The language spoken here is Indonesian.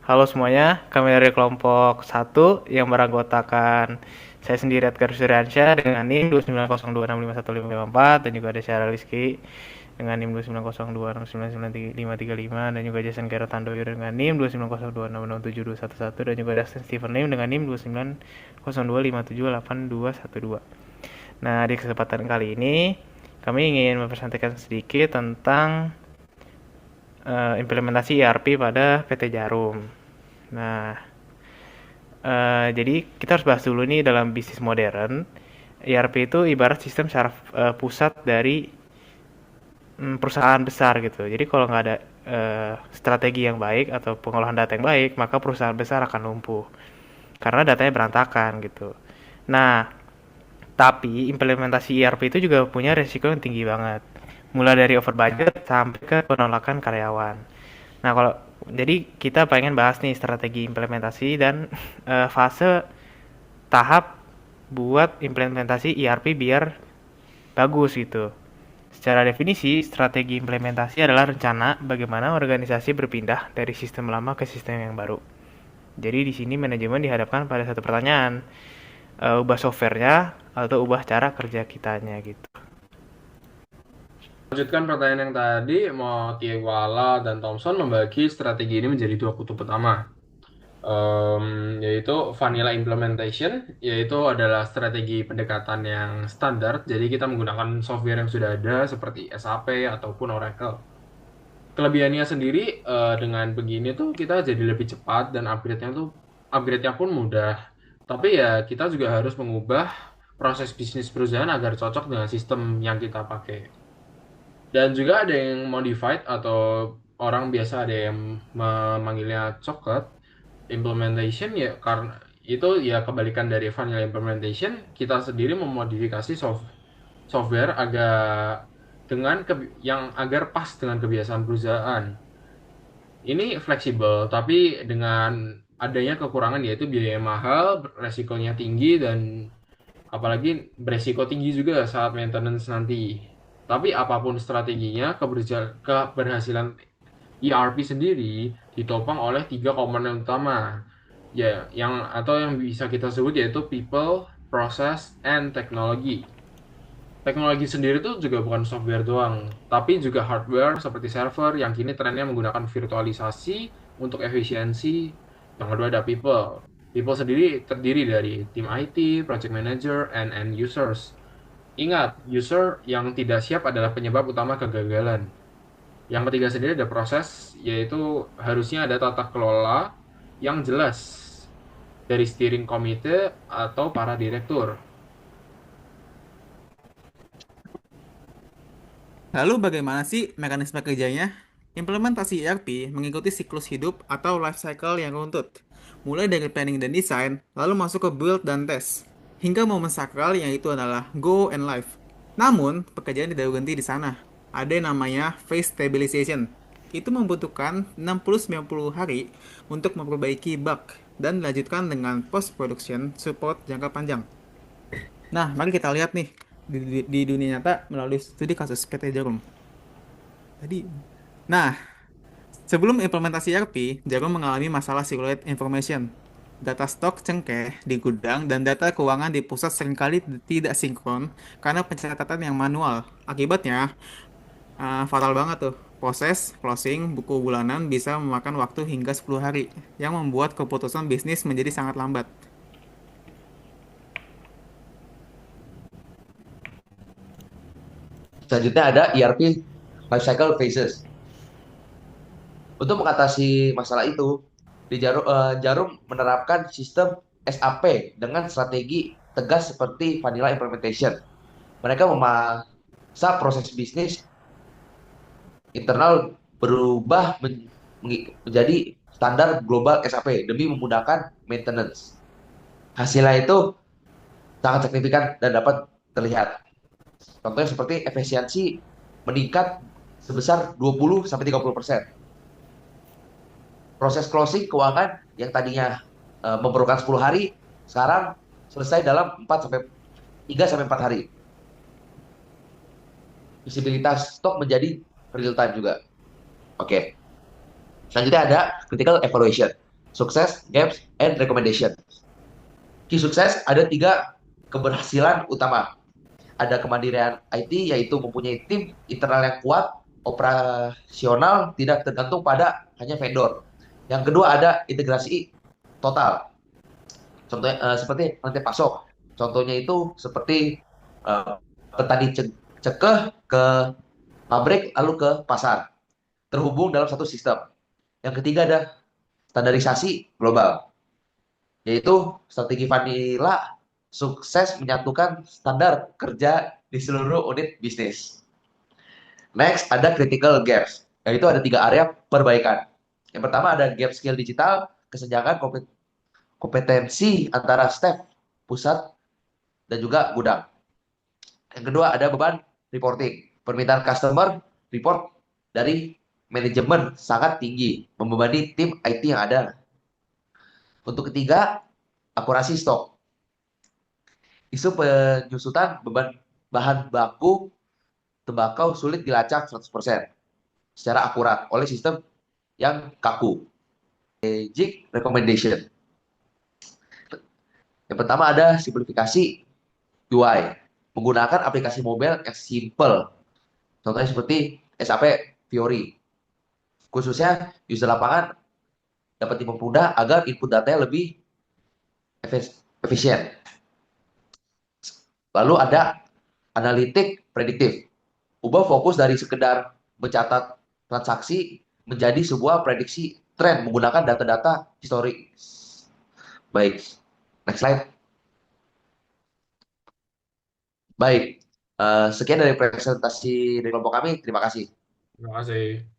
Halo semuanya, kami dari kelompok 1 yang beranggotakan saya sendiri Edgar Suryansyah dengan NIM 290265155 dan juga ada Syara Rizky dengan NIM 29026993535 dan juga Jason Kerotandoyo dengan NIM 29026672111 dan juga Dustin Stephen Lim dengan NIM 29025782212. Nah, di kesempatan kali ini kami ingin mempresentasikan sedikit tentang implementasi ERP pada PT Jarum. Nah, jadi kita harus bahas dulu nih dalam bisnis modern. ERP itu ibarat sistem secara pusat dari perusahaan besar gitu. Jadi kalau nggak ada strategi yang baik atau pengolahan data yang baik, maka perusahaan besar akan lumpuh karena datanya berantakan gitu. Nah, tapi implementasi ERP itu juga punya resiko yang tinggi banget. Mulai dari over budget sampai ke penolakan karyawan. Nah, kalau jadi kita pengen bahas nih strategi implementasi dan fase tahap buat implementasi ERP biar bagus gitu. Secara definisi, strategi implementasi adalah rencana bagaimana organisasi berpindah dari sistem lama ke sistem yang baru. Jadi di sini manajemen dihadapkan pada satu pertanyaan, ubah softwarenya atau ubah cara kerja kitanya gitu. Lanjutkan pertanyaan yang tadi, Motiwala dan Thompson membagi strategi ini menjadi dua kutub utama, yaitu vanilla implementation, yaitu adalah strategi pendekatan yang standar. Jadi kita menggunakan software yang sudah ada seperti SAP ataupun Oracle. Kelebihannya sendiri dengan begini tuh kita jadi lebih cepat dan upgrade-nya pun mudah. Tapi ya kita juga harus mengubah proses bisnis perusahaan agar cocok dengan sistem yang kita pakai. Dan juga ada yang modified atau orang biasa ada yang memanggilnya coklat implementation, ya karena itu ya kebalikan dari vanilla implementation. Kita sendiri memodifikasi software yang agar pas dengan kebiasaan perusahaan. Ini fleksibel tapi dengan adanya kekurangan, yaitu biaya mahal, resikonya tinggi, dan apalagi beresiko tinggi juga saat maintenance nanti. Tapi apapun strateginya, keberhasilan ERP sendiri ditopang oleh tiga komponen utama. Ya, yang bisa kita sebut yaitu people, process, and technology. Teknologi sendiri tuh juga bukan software doang, tapi juga hardware seperti server yang kini trennya menggunakan virtualisasi untuk efisiensi. Yang kedua ada people. People sendiri terdiri dari tim IT, project manager, and end users. Ingat, user yang tidak siap adalah penyebab utama kegagalan. Yang ketiga sendiri ada proses, yaitu harusnya ada tata kelola yang jelas dari steering komite atau para direktur. Lalu bagaimana sih mekanisme kerjanya? Implementasi ERP mengikuti siklus hidup atau life cycle yang runtut, mulai dari planning dan desain, lalu masuk ke build dan test, hingga momen sakral yang itu adalah go and live. Namun, pekerjaan tidak berhenti di sana. Ada yang namanya phase stabilization. Itu membutuhkan 60-90 hari untuk memperbaiki bug dan dilanjutkan dengan post production support jangka panjang. Nah, mari kita lihat nih di dunia nyata melalui studi kasus PT Jarum. Tadi, nah, sebelum implementasi ERP, Jarum mengalami masalah circulate information. Data stok cengkeh di gudang dan data keuangan di pusat seringkali tidak sinkron karena pencatatan yang manual. Akibatnya, fatal banget tuh. Proses closing buku bulanan bisa memakan waktu hingga 10 hari, yang membuat keputusan bisnis menjadi sangat lambat. Selanjutnya ada ERP Lifecycle Phases. Untuk mengatasi masalah itu, Jarum menerapkan sistem SAP dengan strategi tegas seperti vanilla implementation. Mereka memaksa proses bisnis internal berubah menjadi standar global SAP demi memudahkan maintenance. Hasilnya itu sangat signifikan dan dapat terlihat. Contohnya seperti efisiensi meningkat sebesar 20-30%. Proses closing keuangan yang tadinya memerlukan 10 hari, sekarang selesai dalam 3 sampai 4 hari. Visibilitas stok menjadi real time juga. Oke. Selanjutnya ada critical evaluation. sukses, gaps, and recommendation. Key sukses ada 3 keberhasilan utama. Ada kemandirian IT, yaitu mempunyai tim internal yang kuat, operasional, tidak tergantung pada hanya vendor. Yang kedua ada integrasi total. Contohnya seperti rantai pasok. Contohnya itu seperti eh, petani cekeh ke pabrik lalu ke pasar, terhubung dalam satu sistem. Yang ketiga ada standarisasi global, yaitu strategi vanilla sukses menyatukan standar kerja di seluruh unit bisnis. Next, ada critical gaps, yaitu ada 3 area perbaikan. Yang pertama ada gap skill digital, kesenjangan kompetensi antara staff pusat dan juga gudang. Yang kedua ada beban reporting, permintaan customer report dari manajemen sangat tinggi, membebani tim IT yang ada. Untuk ketiga, akurasi stok. Isu penyusutan beban bahan baku tembakau sulit dilacak 100% secara akurat oleh sistem yang kaku. Strategic recommendation. Yang pertama ada simplifikasi UI. Menggunakan aplikasi mobile yang simple. Contohnya seperti SAP Fiori. Khususnya user lapangan dapat dipermudah agar input datanya lebih efisien. Lalu ada analitik prediktif. Ubah fokus dari sekedar mencatat transaksi menjadi sebuah prediksi tren menggunakan data-data historik. Baik, next slide. Baik, sekian dari presentasi dari kelompok kami. Terima kasih. Terima kasih.